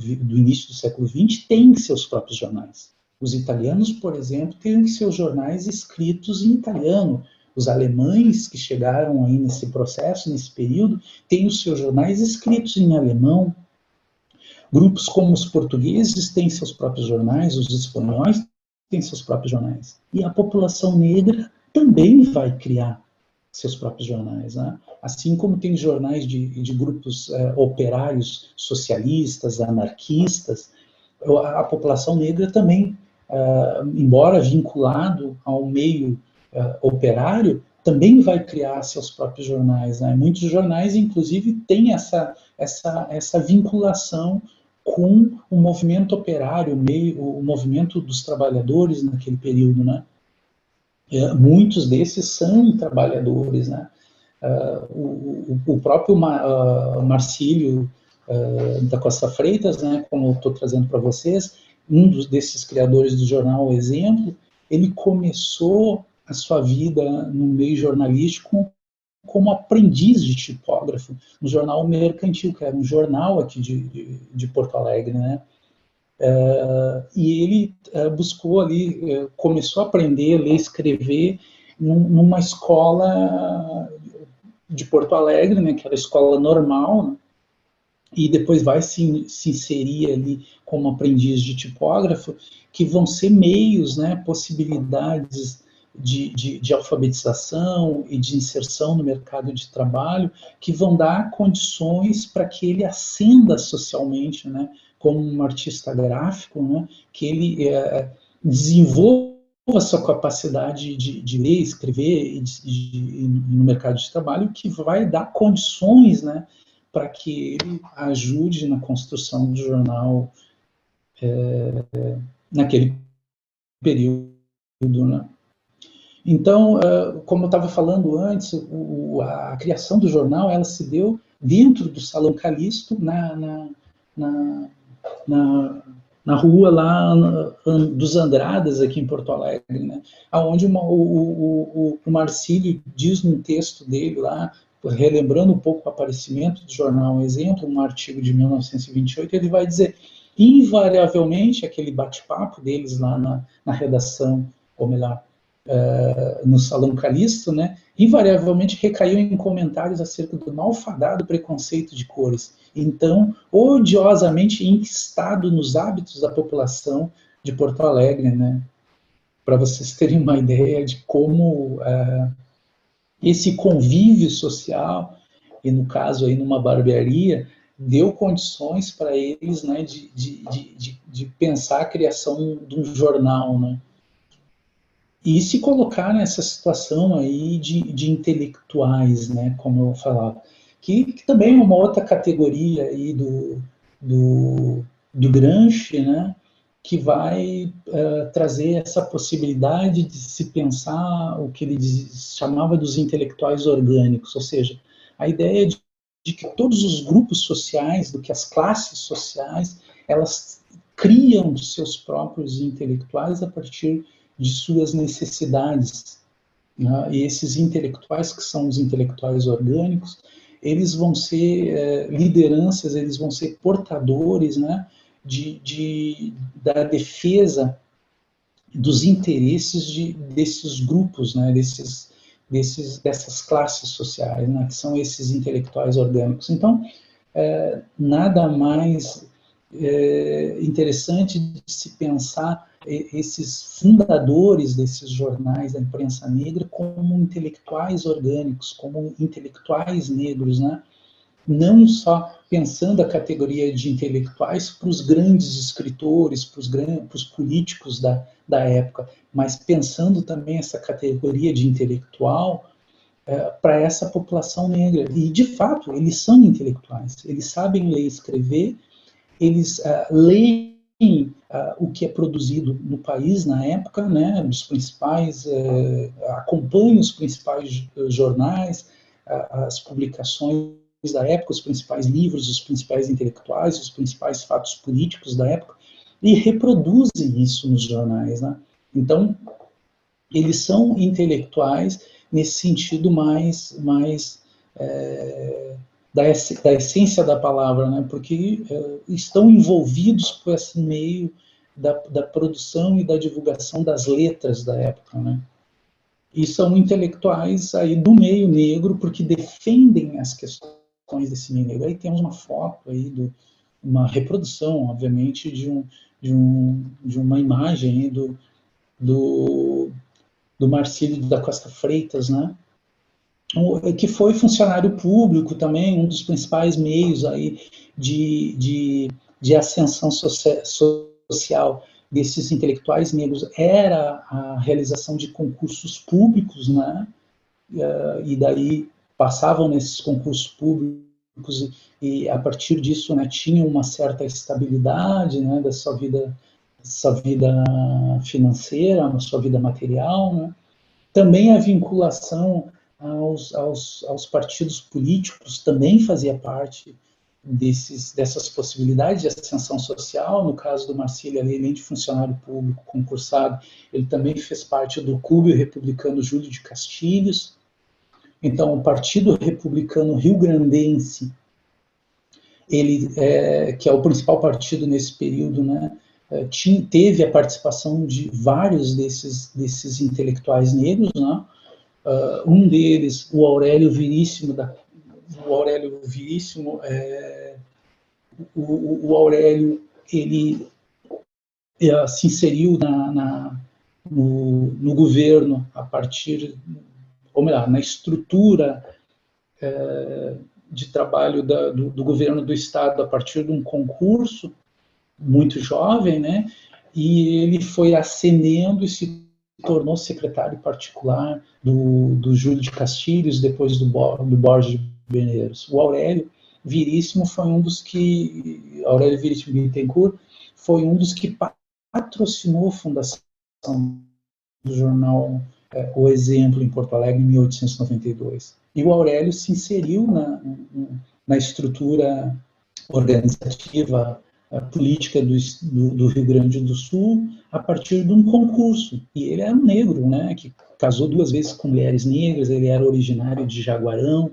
e do início do século XX têm seus próprios jornais. Os italianos, por exemplo, têm seus jornais escritos em italiano. Os alemães que chegaram aí nesse processo, nesse período, têm os seus jornais escritos em alemão. Grupos como os portugueses têm seus próprios jornais, os espanhóis têm seus próprios jornais. E a população negra também vai criar seus próprios jornais, né? Assim como tem jornais de grupos operários socialistas, anarquistas, a população negra também, embora vinculado ao meio operário, também vai criar seus próprios jornais, né? Muitos jornais, inclusive, têm essa vinculação com o movimento operário, o movimento dos trabalhadores naquele período, né? Muitos desses são trabalhadores, né? O próprio Marcílio da Costa Freitas, né, como eu estou trazendo para vocês, desses criadores do jornal O Exemplo, ele começou a sua vida no meio jornalístico como aprendiz de tipógrafo no jornal Mercantil, que era um jornal aqui de Porto Alegre, né? E ele buscou ali, começou a aprender a ler e escrever numa escola de Porto Alegre, né, que era a escola normal, né, e depois vai se inserir ali como aprendiz de tipógrafo, que vão ser meios, né, possibilidades de alfabetização e de inserção no mercado de trabalho, que vão dar condições para que ele ascenda socialmente, né, como um artista gráfico, né, que ele desenvolva a sua capacidade de ler, escrever no mercado de trabalho, que vai dar condições, né, para que ele ajude na construção do jornal naquele período, né? Então, como eu estava falando antes, a criação do jornal, ela se deu dentro do Salão Calixto, na rua lá dos Andradas, aqui em Porto Alegre, né? Onde o Marcílio diz num texto dele lá, relembrando um pouco o aparecimento do jornal Um Exemplo, um artigo de 1928, ele vai dizer, invariavelmente, aquele bate-papo deles lá na redação, ou melhor, no Salão Calixto, né, invariavelmente recaiu em comentários acerca do malfadado preconceito de cores, então odiosamente enquistado nos hábitos da população de Porto Alegre, né, para vocês terem uma ideia de como esse convívio social, e no caso aí numa barbearia, deu condições para eles, né, de pensar a criação de um jornal, né, e se colocar nessa situação aí de intelectuais, né, como eu falava, que também é uma outra categoria aí do Gramsci, né, que vai trazer essa possibilidade de se pensar o que ele chamava dos intelectuais orgânicos, ou seja, a ideia de que todos os grupos sociais, do que as classes sociais, elas criam seus próprios intelectuais a partir de suas necessidades, né? E esses intelectuais, que são os intelectuais orgânicos, eles vão ser lideranças, eles vão ser portadores, né, da defesa dos interesses desses grupos, né, dessas classes sociais, né, que são esses intelectuais orgânicos. Então, nada mais interessante de se pensar esses fundadores desses jornais da imprensa negra como intelectuais orgânicos, como intelectuais negros, né? Não só pensando a categoria de intelectuais para os grandes escritores, para os políticos da época, mas pensando também essa categoria de intelectual para essa população negra. E, de fato, eles são intelectuais, eles sabem ler e escrever, eles leem o que é produzido no país na época, né, os principais, acompanham os principais jornais, as publicações da época, os principais livros, os principais intelectuais, os principais fatos políticos da época, e reproduzem isso nos jornais, né? Então, eles são intelectuais nesse sentido mais da essência da palavra, né? Porque estão envolvidos com esse meio da produção e da divulgação das letras da época, né? E são intelectuais aí do meio negro, porque defendem as questões desse meio negro. Aí temos uma foto aí, uma reprodução, obviamente, de uma imagem aí do Marcílio da Costa Freitas, né? Que foi funcionário público também, um dos principais meios aí de ascensão social desses intelectuais negros era a realização de concursos públicos, né? E daí passavam nesses concursos públicos e a partir disso, né, tinham uma certa estabilidade, né, da sua vida financeira, da sua vida material, né? Também a vinculação aos partidos políticos também fazia parte dessas possibilidades de ascensão social. No caso do Marcílio, além de funcionário público concursado, ele também fez parte do Clube Republicano Júlio de Castilhos. Então, o Partido Republicano Rio-Grandense, ele, que é o principal partido nesse período, né, teve a participação de vários desses intelectuais negros, né? Um deles, o Aurélio Veríssimo, o Aurélio, ele se inseriu no governo a partir, ou melhor, na estrutura de trabalho do governo do estado a partir de um concurso muito jovem, né? E ele foi ascendendo e se tornou secretário particular do Júlio de Castilhos, depois do Borges de Medeiros. O Aurélio Veríssimo foi um dos que, Aurélio Veríssimo Bittencourt, foi um dos que patrocinou a fundação do jornal O Exemplo, em Porto Alegre, em 1892. E o Aurélio se inseriu na estrutura organizativa política do Rio Grande do Sul a partir de um concurso. E ele era um negro, né, que casou 2 vezes com mulheres negras, ele era originário de Jaguarão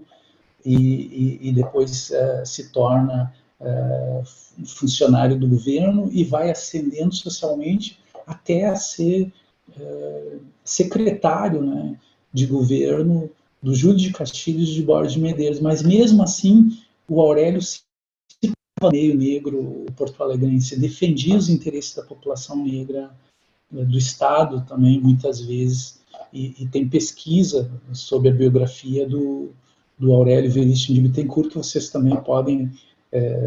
e depois se torna funcionário do governo e vai ascendendo socialmente até a ser secretário, né, de governo do Júlio de Castilhos e de Borges de Medeiros. Mas mesmo assim, o Aurélio se meio negro porto-alegrense, defendia os interesses da população negra do Estado também, muitas vezes, e tem pesquisa sobre a biografia do Aurélio Veríssimo de Bittencourt, que vocês também podem,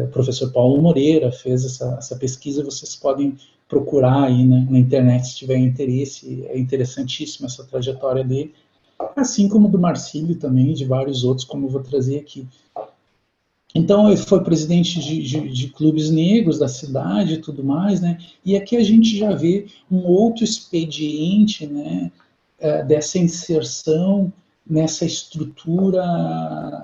o professor Paulo Moreira fez essa pesquisa, vocês podem procurar aí na internet se tiver interesse, é interessantíssima essa trajetória dele, assim como do Marcílio também, e de vários outros, como eu vou trazer aqui. Então, ele foi presidente de clubes negros da cidade e tudo mais, né? E aqui a gente já vê um outro expediente, né, dessa inserção nessa estrutura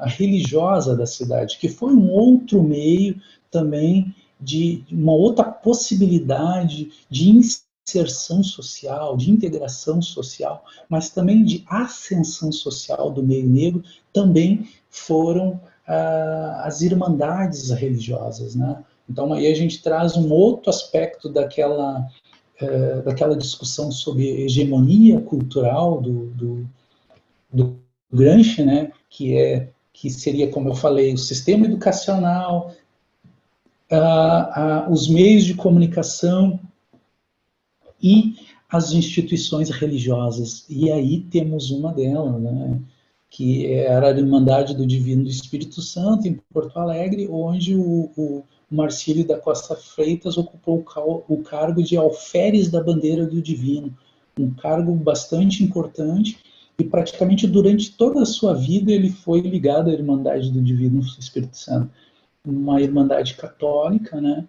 religiosa da cidade, que foi um outro meio também de uma outra possibilidade de inserção social, de integração social, mas também de ascensão social do meio negro, também foram as irmandades religiosas, né? Então aí a gente traz um outro aspecto daquela discussão sobre hegemonia cultural do Gramsci, né? Que seria, como eu falei, o sistema educacional, os meios de comunicação e as instituições religiosas. E aí temos uma delas, né? Que era a Irmandade do Divino do Espírito Santo, em Porto Alegre, onde o Marcílio da Costa Freitas ocupou o cargo de alferes da bandeira do Divino, um cargo bastante importante, e praticamente durante toda a sua vida ele foi ligado à Irmandade do Divino do Espírito Santo, uma irmandade católica, né,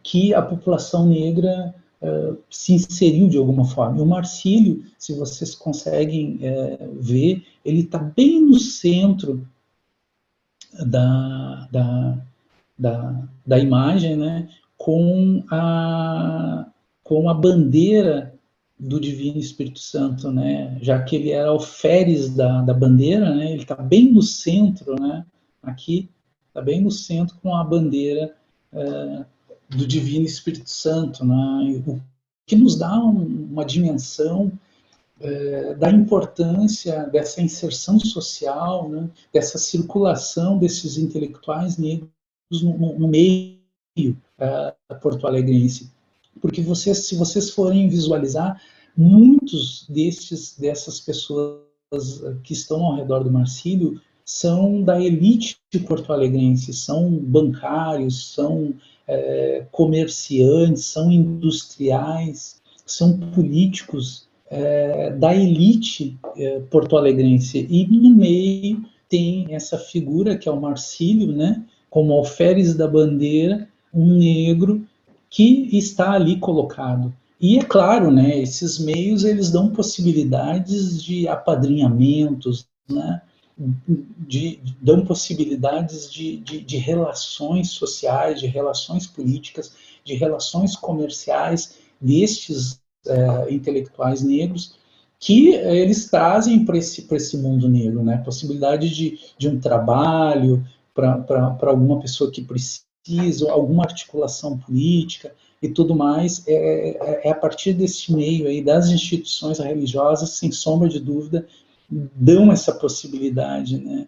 que a população negra se inseriu de alguma forma. E o Marcílio, se vocês conseguem ver, ele está bem no centro da, da, da imagem, né, com a bandeira do Divino Espírito Santo, né, já que ele era alferes da bandeira, né, ele está bem no centro, né, aqui, está bem no centro com a bandeira do Divino Espírito Santo, né, o que nos dá uma dimensão da importância dessa inserção social, né, dessa circulação desses intelectuais negros no meio porto-alegrense. Porque se vocês forem visualizar, muitos dessas pessoas que estão ao redor do Marcílio são da elite porto-alegrense, são bancários, são comerciantes, são industriais, são políticos da elite porto-alegrense. E no meio tem essa figura que é o Marcílio, né, como alferes da bandeira, um negro que está ali colocado. E é claro, né, esses meios eles dão possibilidades de apadrinhamentos, né, dão possibilidades de relações sociais, de relações políticas, de relações comerciais destes intelectuais negros que eles trazem para esse mundo negro, né? Possibilidade de um trabalho para alguma pessoa que precisa, alguma articulação política e tudo mais, a partir desse meio aí das instituições religiosas, sem sombra de dúvida, dão essa possibilidade, né?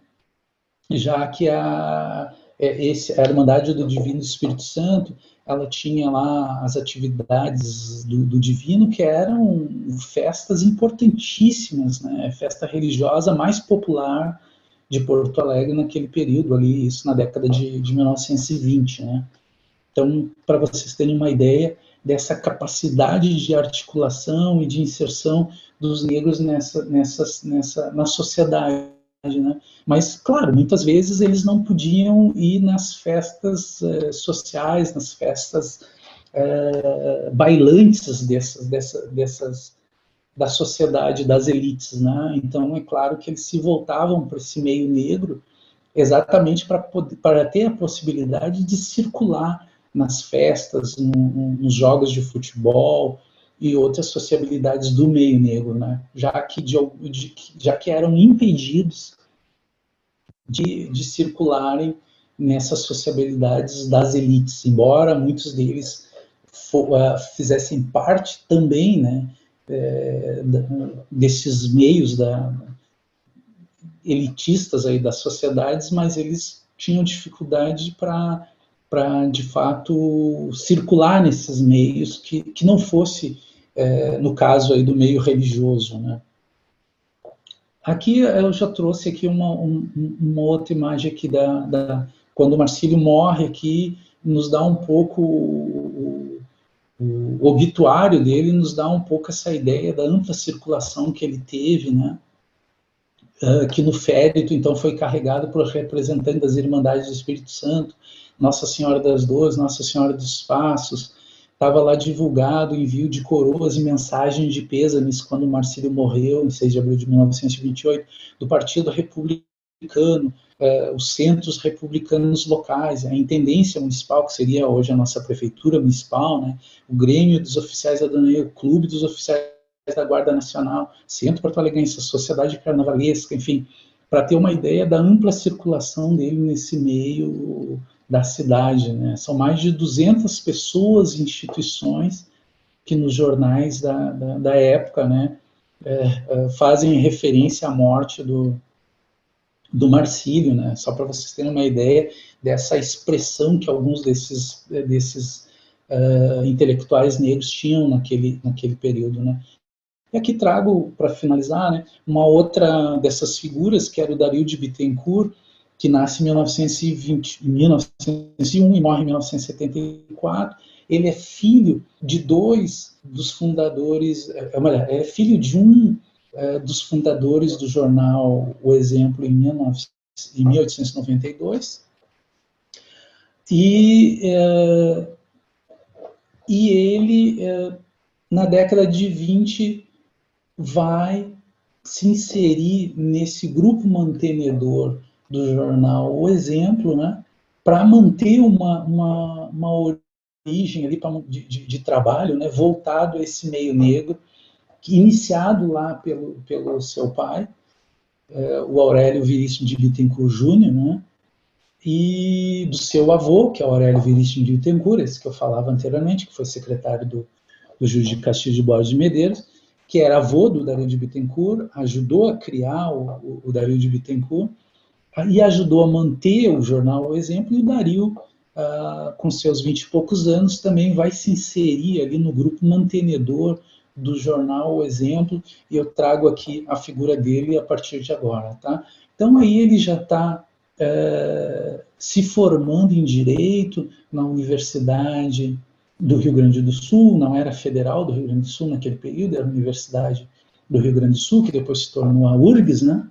Já que a Irmandade do Divino Espírito Santo, ela tinha lá as atividades do Divino, que eram festas importantíssimas, né? Festa religiosa mais popular de Porto Alegre naquele período ali, isso na década de 1920, né? Então, para vocês terem uma ideia dessa capacidade de articulação e de inserção dos negros na sociedade, né? Mas, claro, muitas vezes eles não podiam ir nas festas sociais, nas festas bailantes da sociedade, das elites, né? Então, é claro que eles se voltavam para esse meio negro exatamente para ter a possibilidade de circular nas festas, nos jogos de futebol e outras sociabilidades do meio negro, né? Já que eram impedidos de circularem nessas sociabilidades das elites, embora muitos deles fizessem parte também, né, desses meios elitistas aí das sociedades, mas eles tinham dificuldade para de fato circular nesses meios que não fosse no caso aí do meio religioso, né? Aqui eu já trouxe aqui uma outra imagem aqui quando o Marcílio morre aqui, nos dá um pouco o obituário dele nos dá um pouco essa ideia da ampla circulação que ele teve, né? que no féretro, então, foi carregado por representantes das Irmandades do Espírito Santo, Nossa Senhora das Dores, Nossa Senhora dos Passos. Estava lá divulgado o envio de coroas e mensagens de pêsames quando o Marcílio morreu, em 6 de abril de 1928, do Partido Republicano, os centros republicanos locais, a Intendência Municipal, que seria hoje a nossa Prefeitura Municipal, né, o Grêmio dos Oficiais da Aduaneira, o Clube dos Oficiais da Guarda Nacional, Centro Porto-Alegrense, a Sociedade Carnavalesca, enfim, para ter uma ideia da ampla circulação dele nesse meio da cidade, né? São mais de 200 pessoas e instituições que nos jornais da época, né, fazem referência à morte do Marcílio, né? Só para vocês terem uma ideia dessa expressão que alguns desses intelectuais negros tinham naquele período, né? E aqui trago, para finalizar, né, uma outra dessas figuras, que era o Dario de Bittencourt, que nasce em 1901 e morre em 1974. Ele é filho de dois dos fundadores, é filho de um dos fundadores do jornal O Exemplo, em 1892, e ele, na década de 20, vai se inserir nesse grupo mantenedor do jornal O Exemplo, né, para manter uma origem ali de trabalho, né, voltado a esse meio negro, iniciado lá pelo seu pai, o Aurélio Veríssimo de Bittencourt Júnior, né, e do seu avô, que é o Aurélio Veríssimo de Bittencourt, esse que eu falava anteriormente, que foi secretário do Júlio de Castilhos de Borges de Medeiros, que era avô do Dario de Bittencourt, ajudou a criar o Dario de Bittencourt e ajudou a manter o jornal O Exemplo, e o Dario, com seus 20 e poucos anos, também vai se inserir ali no grupo mantenedor do jornal O Exemplo, e eu trago aqui a figura dele a partir de agora, tá? Então aí ele já está se formando em Direito na Universidade do Rio Grande do Sul, não era Federal do Rio Grande do Sul naquele período, era a Universidade do Rio Grande do Sul, que depois se tornou a URGS, né?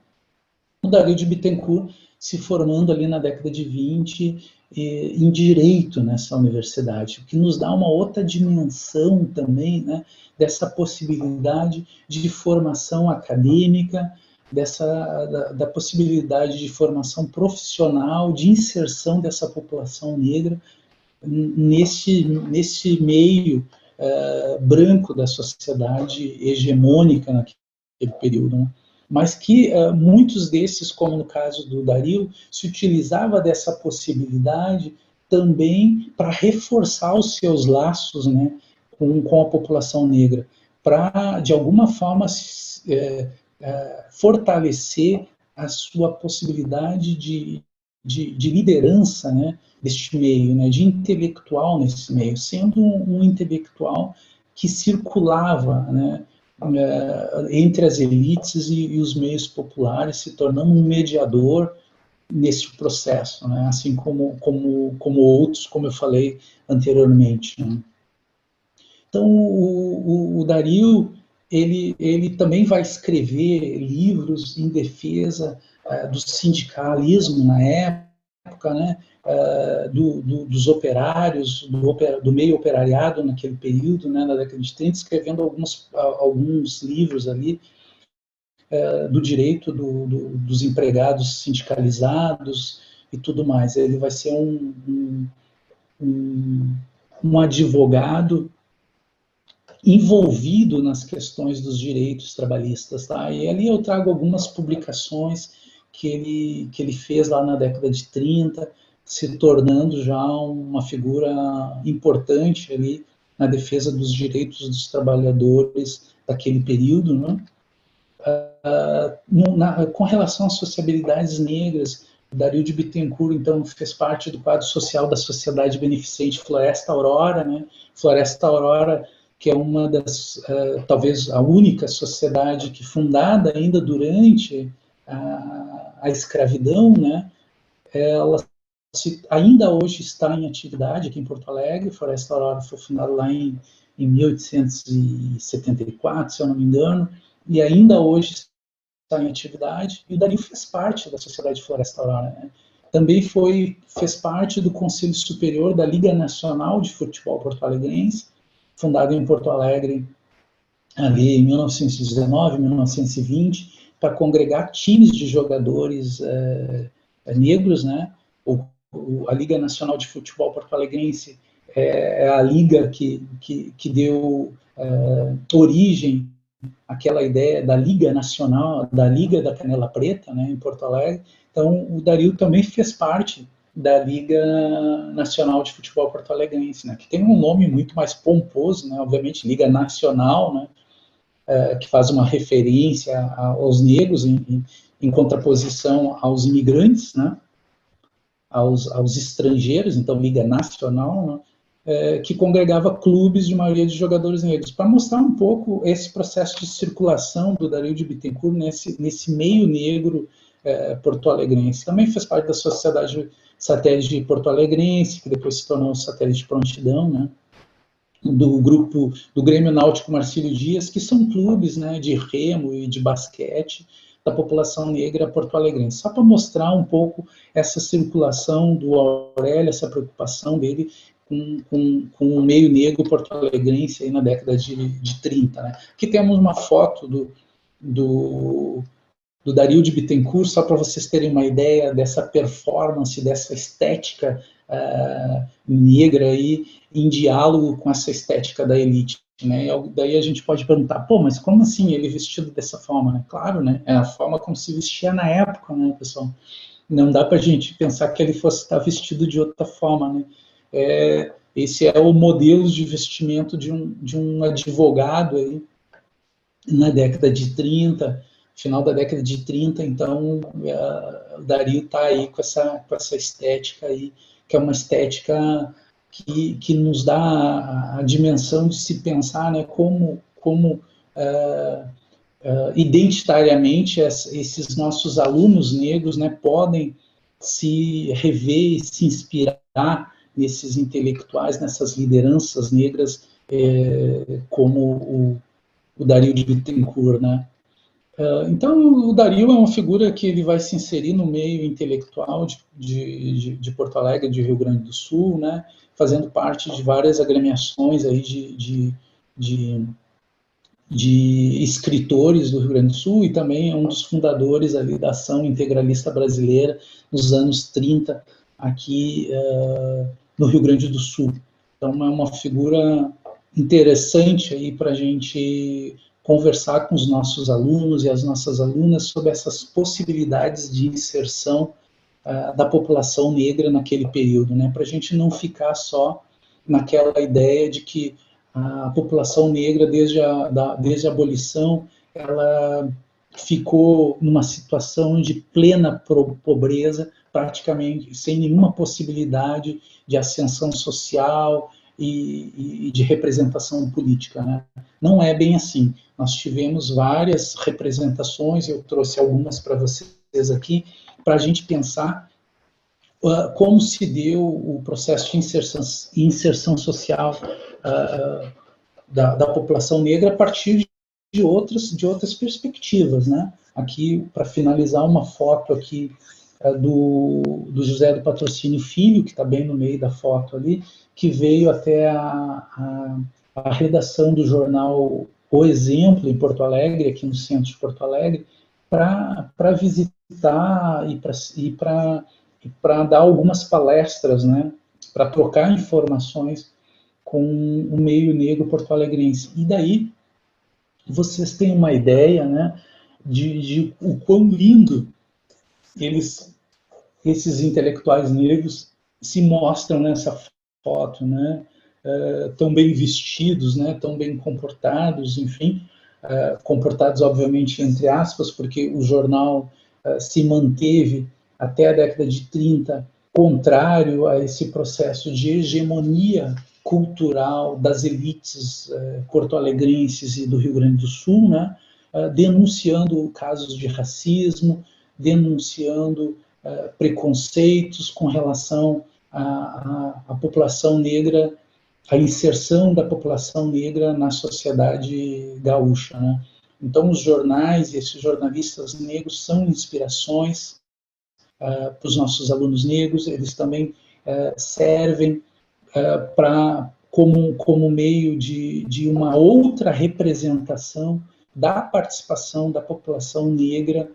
O Dario de Bittencourt se formando ali na década de 20 em Direito nessa universidade, o que nos dá uma outra dimensão também, né, dessa possibilidade de formação acadêmica, da possibilidade de formação profissional, de inserção dessa população negra nesse meio branco da sociedade hegemônica naquele período, né? Mas que muitos desses, como no caso do Dario, se utilizava dessa possibilidade também para reforçar os seus laços, né, com a população negra, para, de alguma forma, fortalecer a sua possibilidade de liderança, né, deste meio, né, de intelectual nesse meio, sendo um intelectual que circulava, né, entre as elites e os meios populares, se tornando um mediador nesse processo, né, assim como outros, como eu falei anteriormente, né. Então, o Dario, ele também vai escrever livros em defesa do sindicalismo na época, né, dos operários, do meio operariado naquele período, né, na década de 30, escrevendo alguns livros ali do direito dos empregados sindicalizados e tudo mais. Ele vai ser um advogado envolvido nas questões dos direitos trabalhistas, tá? E ali eu trago algumas publicações que ele fez lá na década de 30, se tornando já uma figura importante ali na defesa dos direitos dos trabalhadores daquele período, né? Com relação às sociabilidades negras, Dario de Bittencourt, então, fez parte do quadro social da Sociedade Beneficente Floresta Aurora, né? Floresta Aurora, que é uma das, talvez a única sociedade que fundada ainda durante a escravidão, né? Ela ainda hoje está em atividade aqui em Porto Alegre. Floresta Aurora foi fundada lá em 1874, se eu não me engano, e ainda hoje em atividade, e o Dario fez parte da Sociedade Floresta Aurora, né? Também fez parte do Conselho Superior da Liga Nacional de Futebol Porto-Alegrense, fundado em Porto Alegre ali em 1919, 1920, para congregar times de jogadores negros, né? A Liga Nacional de Futebol Porto-Alegrense é a liga que deu origem àquela ideia da Liga Nacional, da Liga da Canela Preta, né, em Porto Alegre. Então, o Dario também fez parte da Liga Nacional de Futebol Porto-Alegrense, né, que tem um nome muito mais pomposo, né, obviamente, Liga Nacional, né, que faz uma referência aos negros em contraposição aos imigrantes, né, aos estrangeiros, então Liga Nacional, né, que congregava clubes de maioria de jogadores negros, para mostrar um pouco esse processo de circulação do Dario de Bittencourt nesse meio negro porto-alegrense. Também fez parte da Sociedade Satélite Porto-Alegrense, que depois se tornou Satélite Prontidão, né, do grupo do Grêmio Náutico Marcílio Dias, que são clubes, né, de remo e de basquete da população negra porto-alegrense. Só para mostrar um pouco essa circulação do Aurélio, essa preocupação dele com o meio negro porto-alegrense aí na década de 30. Né? Aqui temos uma foto do Dario de Bittencourt, só para vocês terem uma ideia dessa performance, dessa estética negra aí, em diálogo com essa estética da elite. Né? E daí a gente pode perguntar, pô, mas como assim ele vestido dessa forma? Né? Claro, né? É a forma como se vestia na época, né, pessoal? Não dá para a gente pensar que ele fosse estar vestido de outra forma, né? Esse é o modelo de vestimento de um advogado aí, na década de 30, final da década de 30, então o Dario está aí com essa estética aí, que é uma estética que nos dá a dimensão de se pensar, né, como identitariamente esses nossos alunos negros, né, podem se rever e se inspirar nesses intelectuais, nessas lideranças negras, como o Dario de Bittencourt, né? Então, o Dario é uma figura que ele vai se inserir no meio intelectual de Porto Alegre, de Rio Grande do Sul, né? Fazendo parte de várias agremiações aí de escritores do Rio Grande do Sul, e também é um dos fundadores ali da Ação Integralista Brasileira nos anos 30, aqui no Rio Grande do Sul. Então, é uma figura interessante aí para a gente conversar com os nossos alunos e as nossas alunas sobre essas possibilidades de inserção da população negra naquele período, né? Para a gente não ficar só naquela ideia de que a população negra, desde a abolição, ela ficou numa situação de plena pobreza, praticamente sem nenhuma possibilidade de ascensão social e de representação política, né? Não é bem assim. Nós tivemos várias representações, eu trouxe algumas para vocês aqui, para a gente pensar como se deu o processo de inserção social da população negra a partir de outras perspectivas, né? Aqui, para finalizar, uma foto aqui do José do Patrocínio Filho, que está bem no meio da foto ali, que veio até a redação do jornal O Exemplo, em Porto Alegre, aqui no centro de Porto Alegre, para visitar e para dar algumas palestras, né, para trocar informações com o meio negro porto-alegrense. E daí vocês têm uma ideia, né, de o quão lindo esses intelectuais negros se mostram nessa foto, né, tão bem vestidos, né, tão bem comportados, enfim, comportados obviamente entre aspas, porque o jornal se manteve até a década de 30 contrário a esse processo de hegemonia cultural das elites porto-alegrenses e do Rio Grande do Sul, né, denunciando casos de racismo, denunciando preconceitos com relação à população negra, a inserção da população negra na sociedade gaúcha, né? Então, os jornais e esses jornalistas negros são inspirações para os nossos alunos negros, eles também servem como meio de uma outra representação da participação da população negra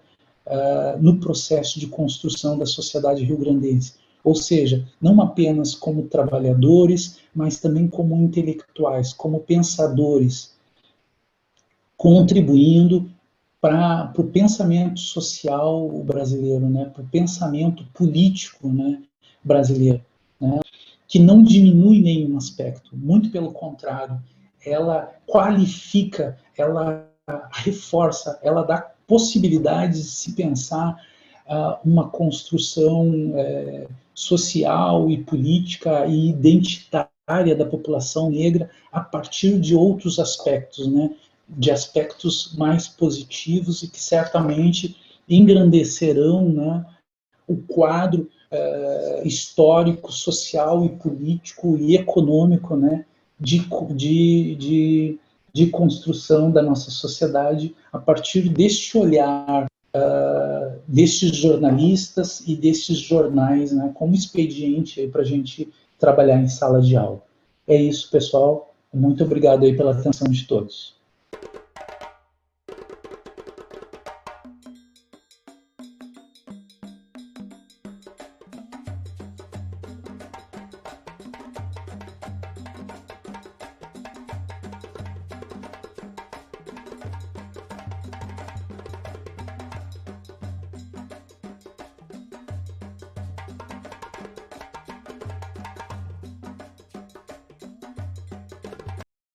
no processo de construção da sociedade rio-grandense. Ou seja, não apenas como trabalhadores, mas também como intelectuais, como pensadores, contribuindo para o pensamento social brasileiro, né, para o pensamento político, né, brasileiro, né, que não diminui nenhum aspecto, muito pelo contrário, ela qualifica, ela reforça, ela dá possibilidades de se pensar uma construção social e política e identitária da população negra a partir de outros aspectos, né, de aspectos mais positivos e que certamente engrandecerão, né, o quadro histórico, social e político e econômico, né, de construção da nossa sociedade a partir deste olhar destes jornalistas e destes jornais, né, como expediente para a gente trabalhar em sala de aula. É isso, pessoal. Muito obrigado aí pela atenção de todos.